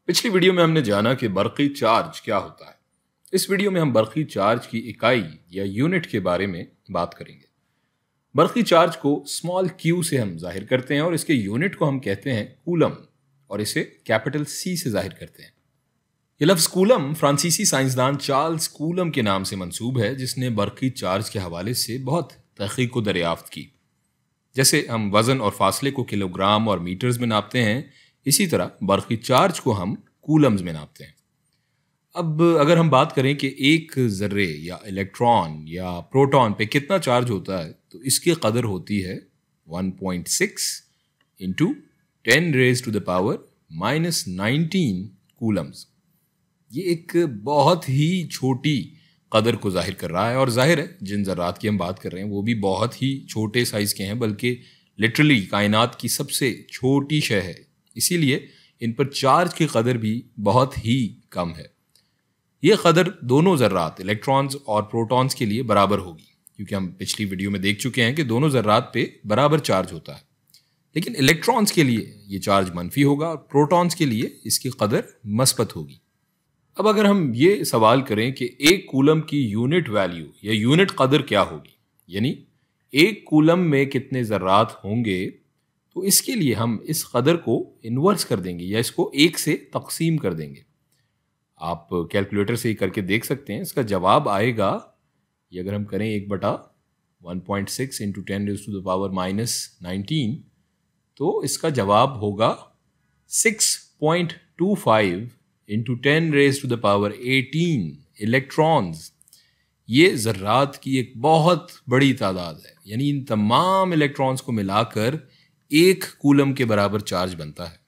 पिछली वीडियो में हमने जाना कि बरक़ी चार्ज क्या होता है। इस वीडियो में हम बरक़ी चार्ज की इकाई या यूनिट के बारे में बात करेंगे। बरक़ी चार्ज को स्मॉल क्यू से हम जाहिर करते हैं और इसके यूनिट को हम कहते हैं कूलम और इसे कैपिटल सी से जाहिर करते हैं। ये लफ्ज़ कूलम फ्रांसीसी साइंसदान चार्ल्स कूलम के नाम से मंसूब है, जिसने बरक़ी चार्ज के हवाले से बहुत तहक़ीक़ व दरियाफ्त की। जैसे हम वज़न और फासले को किलोग्राम और मीटर्स में नापते हैं, इसी तरह बरक़ी चार्ज को हम कूलम्स में नापते हैं। अब अगर हम बात करें कि एक ज़र्रे या इलेक्ट्रॉन या प्रोटॉन पे कितना चार्ज होता है, तो इसकी कदर होती है 1.6 इंटू 10⁻⁻19 कूलम्स। ये एक बहुत ही छोटी कदर को जाहिर कर रहा है और जाहिर है जिन ज़र्रात की हम बात कर रहे हैं वो भी बहुत ही छोटे साइज़ के हैं, बल्कि लिटरली कायनात की सबसे छोटी शय है। इसीलिए इन पर चार्ज की कदर भी बहुत ही कम है। ये कदर दोनों ज़र्रात इलेक्ट्रॉन्स और प्रोटॉन्स के लिए बराबर होगी, क्योंकि हम पिछली वीडियो में देख चुके हैं कि दोनों ज़र्रात पे बराबर चार्ज होता है। लेकिन इलेक्ट्रॉन्स के लिए ये चार्ज मनफी होगा और प्रोटॉन्स के लिए इसकी कदर मस्बत होगी। अब अगर हम ये सवाल करें कि एक कूलम की यूनिट वैल्यू या यूनिट कदर क्या होगी, यानी एक कूलम में कितने ज़र्रात होंगे, तो इसके लिए हम इस कदर को इन्वर्स कर देंगे या इसको एक से तकसीम कर देंगे। आप कैलकुलेटर से ही करके देख सकते हैं। इसका जवाब आएगा, ये अगर हम करें 1/1.6 इंटू 10⁻⁻19, तो इसका जवाब होगा 6.25 इंटू 10⁻18 इलेक्ट्रॉन्स। ये ज़र्रात की एक बहुत बड़ी तादाद है, यानी इन तमाम इलेक्ट्रॉन्स को मिलाकर एक कूलम के बराबर चार्ज बनता है।